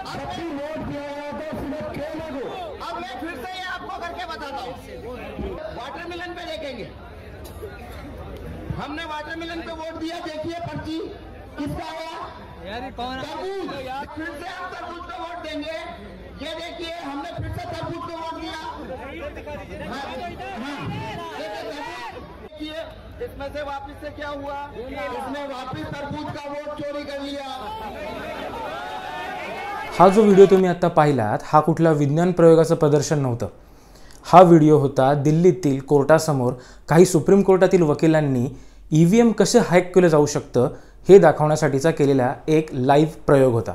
जब भी वोट दिया गया था सिर्फ खेलने को। अब मैं फिर से ये आपको करके बताता हूँ। वाटरमेलन पे देखेंगे, हमने वाटरमेलन पे वोट दिया, देखिए पर्ची किसका आया यार, ये कौन है? फिर से आप तरबूज पे वोट देंगे, ये देखिए हमने फिर से तरबूज पे वोट दिया। देखिए इसमें से वापिस से क्या हुआ, इसने वापिस तरबूज का वोट चोरी कर लिया। हा जो व्हिडिओ तुम्ही आता पाहिलात हा कुठला विज्ञान प्रयोगाचं प्रदर्शन नव्हतं। हा व्हिडिओ होता दिल्लीतील कोर्टासमोर काही सुप्रीम कोर्टातील वकिलांनी ईव्हीएम कसे हॅक केलं जाऊ शकतं हे दाखवण्यासाठीचा केलेला एक लाईव्ह प्रयोग होता।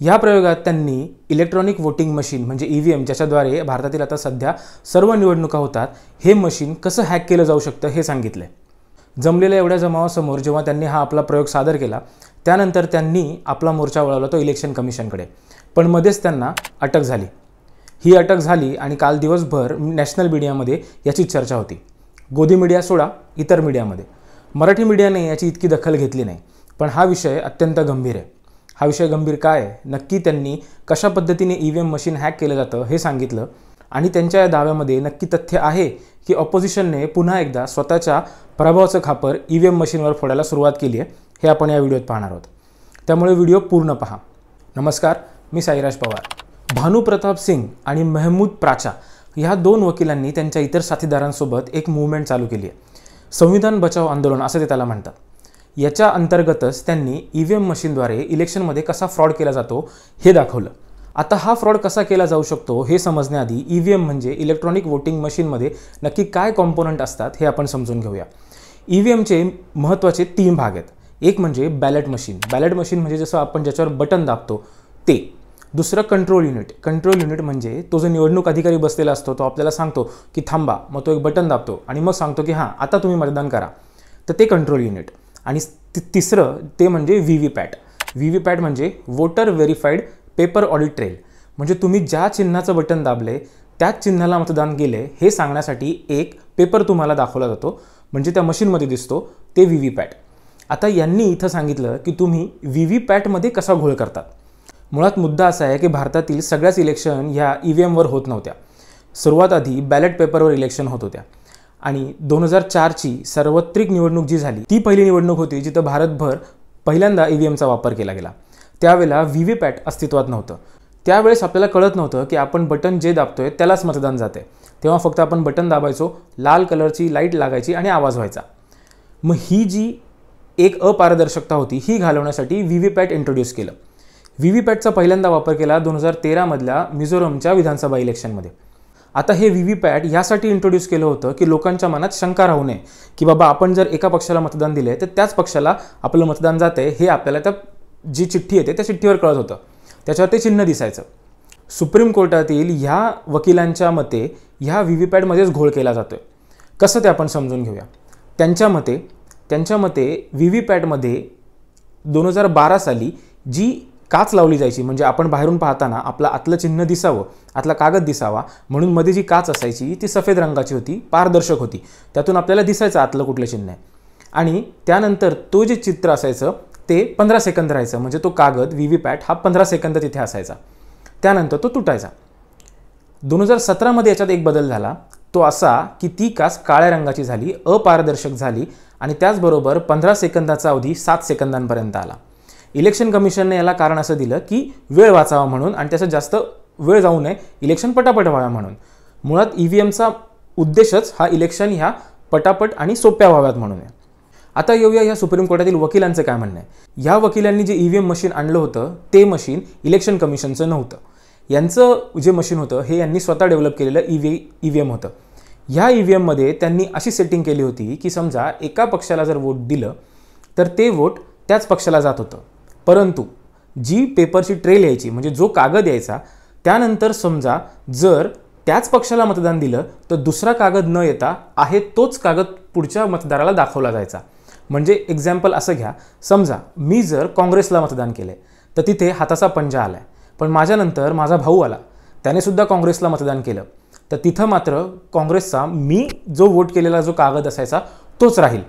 या प्रयोगात त्यांनी इलेक्ट्रॉनिक वोटिंग मशीन म्हणजे ईव्हीएम, ज्याच्याद्वारे भारतातील आता सध्या सर्व निवडणुका होतात, हे मशीन कसं हॅक केलं जाऊ शकतं हे सांगितले। जमलेल्या एवढ्या जमावासमोर जेव्हा त्यांनी हा आपला प्रयोग सादर केला त्यानंतर त्यांनी आपला मोर्चा वळवला तो इलेक्शन कमिशनकडे, पण मध्येच त्यांना अटक झाली। ही अटक झाली आणि काल दिवसभर नॅशनल मीडियामध्ये याची चर्चा होती। गोदी मीडिया सोडा इतर मीडियामध्ये, मराठी मीडियाने याची इतकी दखल घेतली नाही, पण हा विषय अत्यंत गंभीर आहे। हा विषय गंभीर काय आहे, नक्की त्यांनी कशा पद्धतीने ईव्हीएम मशीन हॅक केलं जातं हे सांगितलं आणि त्यांच्या या दाव्यामध्ये नक्की तथ्य आहे की ऑपोजिशनने पुन्हा एकदा स्वतःच्या प्रभावाचं खापर ईव्हीएम मशीनवर फोडायला सुरुवात केली आहे हे आपण या व्हिडिओत पाहणार आहोत। त्यामुळे व्हिडिओ पूर्ण पहा। नमस्कार, मी साईराज पवार। भानू प्रताप सिंग आणि महमूद प्राचा ह्या दोन वकिलांनी त्यांच्या इतर साथीदारांसोबत एक मूव्हमेंट चालू केली आहे। संविधान बचाव आंदोलन असं ते त्याला म्हणतात। याच्या अंतर्गतच त्यांनी ईव्हीएम मशीनद्वारे इलेक्शनमध्ये कसा फ्रॉड केला जातो हे दाखवलं। आता हा फ्रॉड कसा केला जाऊ शकतो हे समजण्याआधी ईव्हीएम म्हणजे इलेक्ट्रॉनिक वोटिंग मशीनमध्ये नक्की काय कॉम्पोनंट असतात हे आपण समजून घेऊया। ईव्हीएमचे महत्त्वाचे 3 भाग आहेत। एक म्हणजे बॅलेट मशीन। बॅलेट मशीन म्हणजे जसं आपण ज्याच्यावर बटन दाबतो ते। दुसरं कंट्रोल युनिट। कंट्रोल युनिट म्हणजे तो जो निवडणूक अधिकारी बसलेला असतो तो आपल्याला सांगतो की थांबा, मग तो एक बटन दाबतो आणि मग सांगतो की हां आता तुम्ही मतदान करा, तर ते कंट्रोल युनिट। आणि तिसरं ते म्हणजे व्हीव्हीपॅट। व्हीव्हीपॅट म्हणजे voter verified paper audit trail, म्हणजे तुम्ही ज्या चिन्हाचं बटन दाबले त्याच चिन्हाला मतदान केले हे सांगण्यासाठी एक पेपर तुम्हाला दाखवला जातो, म्हणजे त्या मशीनमध्ये दिसतो, ते व्हीव्हीपॅट। आता यांनी इथं सांगितलं की तुम्ही व्हीव्हीपॅटमध्ये कसा घोळ करतात। मुळात मुद्दा असा आहे की भारतातील सगळ्याच इलेक्शन ह्या ईव्हीएमवर होत नव्हत्या। सुरुवात आधी बॅलेट पेपरवर इलेक्शन होत होत्या आणि 2004ची सार्वत्रिक निवडणूक जी झाली ती पहिली निवडणूक होती जिथं भारतभर पहिल्यांदा ईव्हीएमचा वापर केला गेला। त्यावेळेला व्हीव्हीपॅट अस्तित्वात नव्हतं। त्यावेळेस आपल्याला कळत नव्हतं की आपण बटन जे दाबतोय त्यालाच मतदान जाते, तेव्हा फक्त आपण बटन दाबायचो, लाल कलरची लाईट लागायची आणि आवाज व्हायचा। मग ही जी एक अपारदर्शकता होती ही घालवण्यासाठी व्हीव्हीपॅट इंट्रोड्यूस केलं। व्हीव्हीपॅटचा पहिल्यांदा वापर केला 2013 मधल्या मिझोरमच्या विधानसभा इलेक्शनमध्ये। आता हे व्हीव्हीपॅट यासाठी इंट्रोड्यूस केलं होतं की लोकांच्या मनात शंका राहू नये की बाबा आपण जर एका पक्षाला मतदान दिले तर त्याच पक्षाला आपलं मतदान जाते हे आपल्याला त्या जी चिठ्ठी येते त्या चिठ्ठीवर कळत होतं, त्याच्यावर ते चिन्ह दिसायचं। सुप्रीम कोर्टातील ह्या वकिलांच्या मते ह्या व्हीव्हीपॅटमध्येच घोळ केला जातोय। कसं ते आपण समजून घेऊया। त्यांच्या मते व्हीव्हीपॅटमध्ये 2012 साली जी काच लावली जायची, म्हणजे आपण बाहेरून पाहताना आपलं आतलं चिन्ह दिसावं, आतला कागद दिसावा म्हणून मध्ये जी काच असायची ती सफेद रंगाची होती, पारदर्शक होती, त्यातून आपल्याला दिसायचं आतलं कुठलं चिन्ह आहे। आणि त्यानंतर तो जे चित्र असायचं ते 15 सेकंद राहायचं, म्हणजे तो कागद व्हीव्हीपॅट हा 15 सेकंद तिथे असायचा, त्यानंतर तो तुटायचा। 2017 मध्ये याच्यात एक बदल झाला, तो असा की ती काच काळ्या रंगाची झाली, अपारदर्शक झाली आणि त्याचबरोबर 15 सेकंदाचा अवधी 7 सेकंदांपर्यंत आला। इलेक्शन कमिशनने याला कारण असं दिलं की वेळ वाचावा म्हणून आणि त्याचा जास्त वेळ जाऊ नये, इलेक्शन पटापट व्हावं म्हणून। मुळात ईव्हीएमचा उद्देशच हा इलेक्शन ह्या पटापट आणि सोप्या व्हाव्यात म्हणून आहे। आता येऊया या सुप्रीम कोर्टातील वकिलांचं काय म्हणणं आहे। या वकिलांनी जे ईव्हीएम मशीन आणलं होतं ते मशीन इलेक्शन कमिशनचं नव्हतं। यांचं जे मशीन होतं हे यांनी स्वतः डेव्हलप केलेलं ईव्हीएम होतं। ह्या ईव्हीएममध्ये त्यांनी अशी सेटिंग केली होती की समजा एका पक्षाला जर वोट दिलं तर ते वोट त्याच पक्षाला जात होतं, परंतु जी पेपरची ट्रेल यायची म्हणजे जो कागद यायचा त्यानंतर समजा जर त्याच पक्षाला मतदान दिलं तर दुसरा कागद न येता आहे तोच कागद पुढच्या मतदाराला दाखवला जायचा। म्हणजे एक्झाम्पल असं घ्या, समजा मी जर काँग्रेसला मतदान केले तर तिथे हाताचा पंजा आलाय, पण माझ्यानंतर माझा भाऊ आला, त्याने सुद्धा काँग्रेसला मतदान केलं, तर तिथं मात्र काँग्रेसचा मी जो वोट केलेला जो कागद असायचा तोच राहील,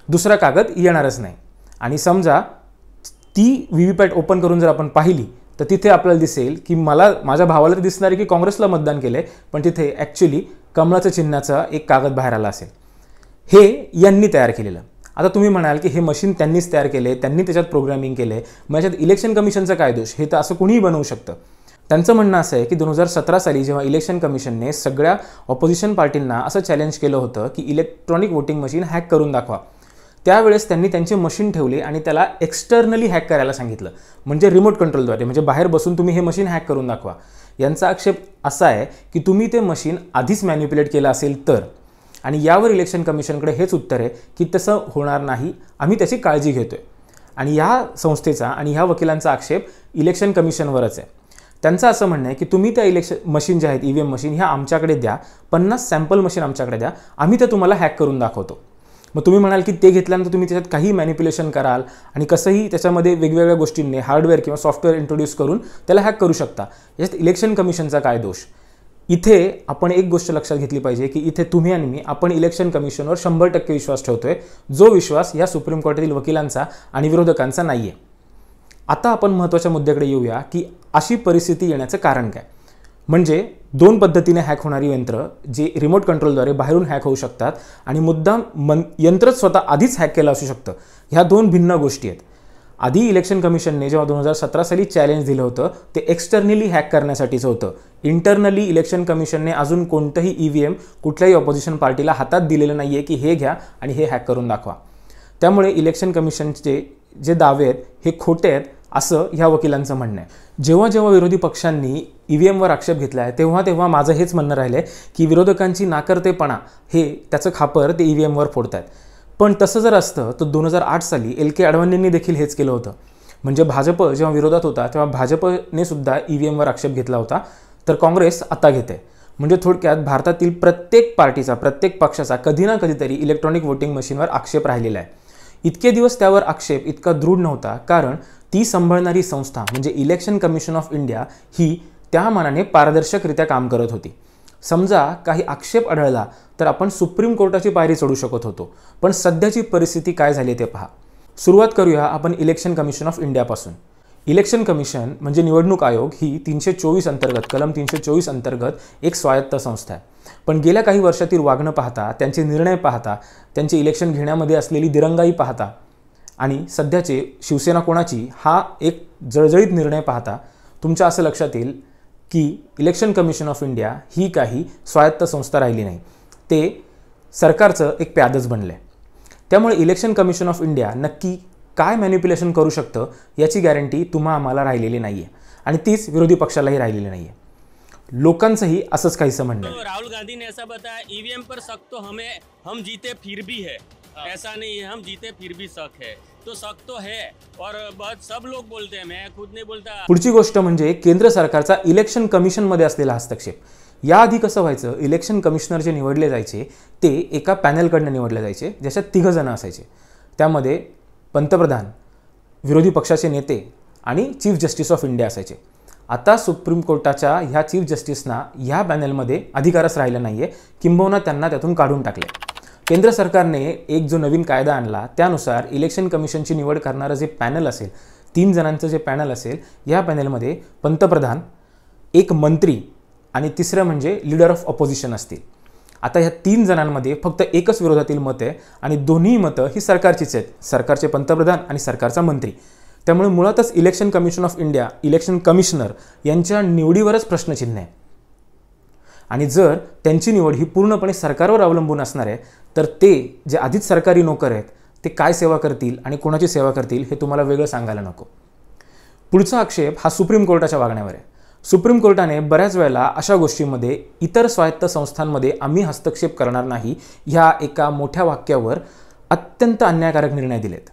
दुसरा कागद येणारच नाही। आणि समजा ती व्हीव्हीपॅट ओपन करून जर आपण पाहिली तर तिथे आपल्याला दिसेल की माझ्या भावाला तर दिसणार आहे की काँग्रेसला मतदान केलं आहे, पण तिथे ॲक्च्युली कमळाचं चिन्हाचा एक कागद बाहेर आला असेल. हे यांनी तयार केलेलं. आता तुम्ही म्हणाल की हे मशीन त्यांनीच तयार केले, त्यांनी त्याच्यात प्रोग्रामिंग केले, मग याच्यात इलेक्शन कमिशनचा काय दोष? हे तर असं कुणीही बनवू शकतं. त्यांचं म्हणणं असं आहे की 2017 साली जेव्हा इलेक्शन कमिशनने सगळ्या ऑपोजिशन पार्टींना असं चॅलेंज केलं होतं की इलेक्ट्रॉनिक वोटिंग मशीन हॅक करून दाखवा, त्यावेळेस त्यांनी त्यांची मशीन ठेवली आणि त्याला एक्सटर्नली हॅक करायला सांगितलं, म्हणजे रिमोट कंट्रोलद्वारे, म्हणजे बाहेर बसून तुम्ही हे मशीन हॅक करून दाखवा. यांचा आक्षेप असा आहे की तुम्ही ते मशीन आधीच मॅन्युप्युलेट केलं असेल तर, आणि यावर इलेक्शन कमिशनकडे हेच उत्तर आहे की तसं होणार नाही, आम्ही त्याची काळजी घेतोय. आणि या संस्थेचा आणि ह्या वकिलांचा आक्षेप इलेक्शन कमिशनवरच आहे. त्यांचं असं म्हणणं आहे की तुम्ही त्या इलेक्शन मशीन ज्या आहेत, EVM मशीन, ह्या आमच्याकडे द्या, 50 सॅम्पल मशीन आमच्याकडे द्या, आम्ही ते तुम्हाला हॅक करून दाखवतो. मग तुम्ही म्हणाल की ते घेतल्यानंतर तुम्ही त्याच्यात काही मॅनिप्युलेशन कराल आणि कसंही त्याच्यामध्ये वेगवेगळ्या गोष्टींनी हार्डवेअर किंवा सॉफ्टवेअर इंट्रोड्यूस करून त्याला हॅक करू शकता. याच्यात इलेक्शन कमिशनचा काय दोष? इथे आपण एक गोष्ट लक्षात घेतली पाहिजे की इथे तुम्ही आणि मी, आपण इलेक्शन कमिशनवर 100% विश्वास ठेवतोय, जो विश्वास या सुप्रीम कोर्टातील वकिलांचा आणि विरोधकांचा नाही आहे. आता आपण महत्त्वाच्या मुद्द्याकडे येऊया की अशी परिस्थिती येण्याचं कारण काय. म्हणजे दोन पद्धतीने हॅक होणारी यंत्र जे रिमोट कंट्रोलद्वारे बाहेरून हॅक होऊ शकतात आणि मुद्दाम यंत्रच स्वतः आधीच हॅक केलं असू शकतं. ह्या दोन भिन्न गोष्टी आहेत. आधी इलेक्शन कमिशनने जेव्हा 2017 साली चॅलेंज दिलं होतं ते एक्सटर्नली हॅक करण्यासाठीचं होतं. इंटरनली इलेक्शन कमिशनने अजून कोणतंही EVM कुठल्याही ऑपोजिशन पार्टीला हातात दिलेलं नाही आहे की हे घ्या आणि हे हॅक करून दाखवा. त्यामुळे इलेक्शन कमिशनचे जे दावे आहेत हे खोटे आहेत असं ह्या वकिलांचं म्हणणं आहे. जेव्हा जेव्हा विरोधी पक्षांनी EVMवर आक्षेप घेतला आहे तेव्हा माझं हेच म्हणणं राहिलं आहे की विरोधकांची नाकर्तेपणा हे त्याचं खापर ते EVMवर फोडत आहेत. पण तसं जर असतं तर 2008 साली LK अडवाणींनी देखील हेच केलं होतं. म्हणजे भाजप जेव्हा विरोधात होता तेव्हा भाजपने सुद्धा EVMवर आक्षेप घेतला होता, तर काँग्रेस आता घेते. म्हणजे थोडक्यात भारतातील प्रत्येक पार्टीचा, प्रत्येक पक्षाचा कधी ना कधीतरी इलेक्ट्रॉनिक वोटिंग मशीनवर आक्षेप राहिलेला आहे. इतके दिवस त्यावर आक्षेप इतका दृढ नव्हता कारण ती सांभाळणारी संस्था म्हणजे इलेक्शन कमिशन ऑफ इंडिया ही त्या मानाने पारदर्शकरित्या काम करत होती. समजा काही आक्षेप आढळला तर आपण सुप्रीम कोर्टाची पायरी चढू शकत होतो, पण सध्याची परिस्थिती काय झाली ते पहा. सुरुवात करूया आपण इलेक्शन कमिशन ऑफ इंडियापासून. इलेक्शन कमिशन म्हणजे निवडणूक आयोग ही 324 अंतर्गत, कलम 324 अंतर्गत एक स्वायत्त संस्था आहे. पण गेल्या काही वर्षातील वागणं पाहता, त्यांचे निर्णय पाहता, त्यांचे इलेक्शन घेण्यामध्ये असलेली दिरंगाई पाहता आणि सध्याचे शिवसेना कोणाची हा एक जळजळीत निर्णय पाहता तुमच्या असं लक्षात येईल की इलेक्शन कमिशन ऑफ इंडिया ही काही स्वायत्त संस्था राहिली नाही, ते सरकारचं एक प्यादच बनलं आहे. त्यामुळे इलेक्शन कमिशन ऑफ इंडिया नक्की काय मॅनिप्युलेशन करू शकतं याची गॅरंटी तुम्हा आम्हाला राहिलेली नाही आहे आणि तीच विरोधी पक्षालाही राहिलेली नाही आहे. लोकांचंही असंच काहीसं म्हणणं आहे. राहुल गांधी ने ऐसा बताया EVM पर शक तो हम जीते फिर भी है, ऐसा नहीं है हम जीते फिर भी शक है, तो शक तो है और बहुत सब लोग बोलते हैं, मैं खुद नहीं बोलता. पुढची गोष्ट म्हणजे केंद्र सरकारचा इलेक्शन कमिशन मध्ये असलेला हस्तक्षेप. याआधी कसं व्हायचं, इलेक्शन कमिशनर जे निवडले जायचे ते एका पॅनलकडनं निवडले जायचे ज्याच्यात 3 जण असायचे. त्यामध्ये पंतप्रधान, विरोधी पक्षाचे नेते आणि चीफ जस्टिस ऑफ इंडिया असायचे. आता सुप्रीम कोर्टाच्या ह्या चीफ जस्टिसना ह्या पॅनलमध्ये अधिकारच राहिला नाही आहे, किंबहुना त्यांना त्यातून काढून टाकले. केंद्र सरकारने एक जो नवीन कायदा आणला त्यानुसार इलेक्शन कमिशनची निवड करणारं जे पॅनल असेल, 3 जणांचं जे पॅनल असेल, या पॅनलमध्ये पंतप्रधान, एक मंत्री आणि तिसरं म्हणजे लीडर ऑफ ऑपोजिशन असतील. आता ह्या 3 जणांमध्ये फक्त एकच विरोधातील मत आहे आणि दोन्ही मतं ही सरकारचीच आहेत, सरकारचे पंतप्रधान आणि सरकारचा मंत्री. त्यामुळे मुळातच election commission of India, election commissioner यांच्या निवडीवरच प्रश्नचिन्ह आहे. आणि जर त्यांची निवड ही पूर्णपणे सरकारवर अवलंबून असणार आहे तर ते जे आधीच सरकारी नोकर आहेत ते काय सेवा करतील आणि कोणाची सेवा करतील हे तुम्हाला वेगळं सांगायला नको. पुढचा आक्षेप हा सुप्रीम कोर्टाच्या वागण्यावर आहे. सुप्रीम कोर्टाने बऱ्याच वेळेला अशा गोष्टींमध्ये इतर स्वायत्त संस्थांमध्ये आम्ही हस्तक्षेप करणार नाही ह्या एका मोठ्या वाक्यावर अत्यंत अन्यायकारक निर्णय दिलेत.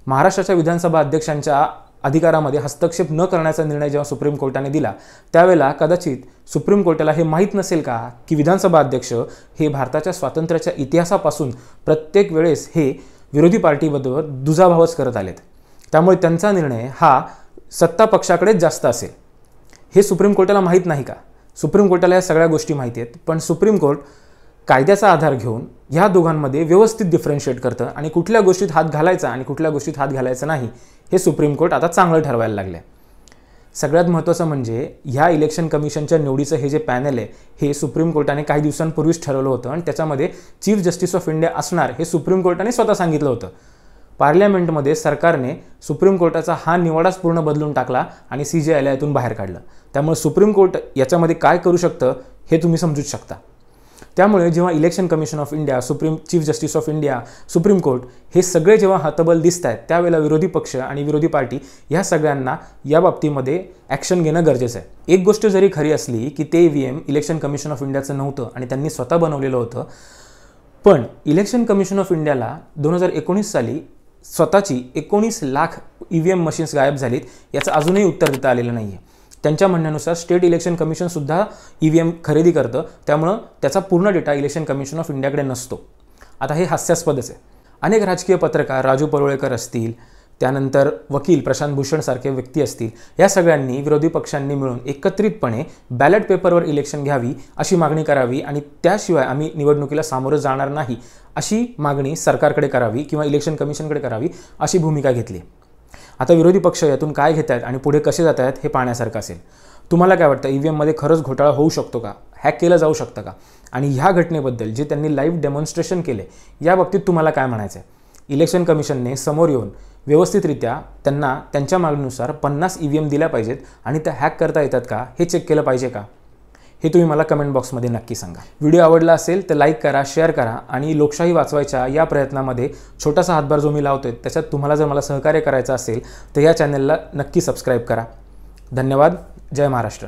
महाराष्ट्राच्या विधानसभा अध्यक्षांच्या अधिकारामध्ये हस्तक्षेप न करण्याचा निर्णय जेव्हा सुप्रीम कोर्टाने दिला त्यावेळेला कदाचित सुप्रीम कोर्टाला हे माहीत नसेल का की विधानसभा अध्यक्ष हे भारताच्या स्वातंत्र्याच्या इतिहासापासून प्रत्येक वेळेस हे विरोधी पार्टीबरोबर दुजाभावच करत आलेत. त्यामुळे त्यांचा निर्णय हा सत्ता पक्षाकडेच जास्त असेल हे सुप्रीम कोर्टाला माहीत नाही का? सुप्रीम कोर्टाला या सगळ्या गोष्टी माहिती आहेत, पण सुप्रीम कोर्ट कायद्याचा आधार घेऊन ह्या दोघांमध्ये व्यवस्थित डिफरन्शिएट करतं आणि कुठल्या गोष्टीत हात घालायचा आणि कुठल्या गोष्टीत हात घालायचा नाही हे सुप्रीम कोर्ट आता चांगलं ठरवायला लागले. सगळ्यात महत्त्वाचं म्हणजे ह्या इलेक्शन कमिशनच्या निवडीचं हे जे पॅनल आहे हे सुप्रीम कोर्टाने काही दिवसांपूर्वीच ठरवलं होतं आणि त्याच्यामध्ये चीफ जस्टिस ऑफ इंडिया असणार हे सुप्रीम कोर्टाने स्वतः सांगितलं होतं. पार्लमेंटमध्ये सरकारने सुप्रीम कोर्टाचा हा निवडाच पूर्ण बदलून टाकला आणि CJIला यातून बाहेर काढलं. त्यामुळे सुप्रीम कोर्ट याच्यामध्ये काय करू शकतं हे तुम्ही समजूच शकता. त्यामुळे जेव्हा election commission of India, chief justice of India, supreme court हे सगळे जेव्हा हतबल दिसत आहेत त्यावेळेला विरोधी पक्ष आणि विरोधी पार्टी ह्या सगळ्यांना या बाबतीमध्ये ॲक्शन घेणं गरजेचं आहे. एक गोष्ट जरी खरी असली की ते EVM इलेक्शन कमिशन ऑफ इंडियाचं नव्हतं आणि त्यांनी स्वतः बनवलेलं होतं, पण इलेक्शन कमिशन ऑफ इंडियाला 2019 साली स्वतःची 19 लाख EVM मशीन्स गायब झालीत याचं अजूनही उत्तर देता आलेलं नाही आहे. त्यांच्या म्हणण्यानुसार स्टेट इलेक्शन कमिशनसुद्धा EVM खरेदी करतं, त्यामुळं त्याचा पूर्ण डेटा इलेक्शन कमिशन ऑफ इंडियाकडे नसतो. आता हे हास्यास्पदच आहे. अनेक राजकीय पत्रकार, राजू परुळेकर असतील, त्यानंतर वकील प्रशांत भूषण सारखे व्यक्ती असतील, या सगळ्यांनी विरोधी पक्षांनी मिळून एकत्रितपणे बॅलेट पेपरवर इलेक्शन घ्यावी अशी मागणी करावी आणि त्याशिवाय आम्ही निवडणुकीला सामोरं जाणार नाही अशी मागणी सरकारकडे करावी किंवा इलेक्शन कमिशनकडे करावी अशी भूमिका घेतली. आता विरोधी पक्ष यातून काय घेत आहेत आणि पुढे कसे जात आहेत हे पाहण्यासारखं असेल. तुम्हाला काय वाटतं, EVMमध्ये खरंच घोटाळा होऊ शकतो का? हॅक केलं जाऊ शकतं का? आणि ह्या घटनेबद्दल जे त्यांनी लाईव्ह डेमॉन्स्ट्रेशन केले या बाबतीत तुम्हाला काय म्हणायचं आहे? इलेक्शन कमिशनने समोर येऊन व्यवस्थितरित्या त्यांना त्यांच्या मागणीनुसार 50 EVM दिल्या पाहिजेत आणि त्या हॅक करता येतात का हे चेक केलं पाहिजे का? हे तुम्ही मला कमेंट बॉक्समध्ये नक्की सांगा. व्हिडिओ आवडला असेल तर लाईक करा, शेअर करा आणि लोकशाही वाचवायच्या या प्रयत्नामध्ये छोटासा हातभार जो मी लावतोय त्याच्यात तुम्हाला जर मला सहकार्य करायचं असेल तर या चॅनलला नक्की सबस्क्राईब करा. धन्यवाद. जय महाराष्ट्र.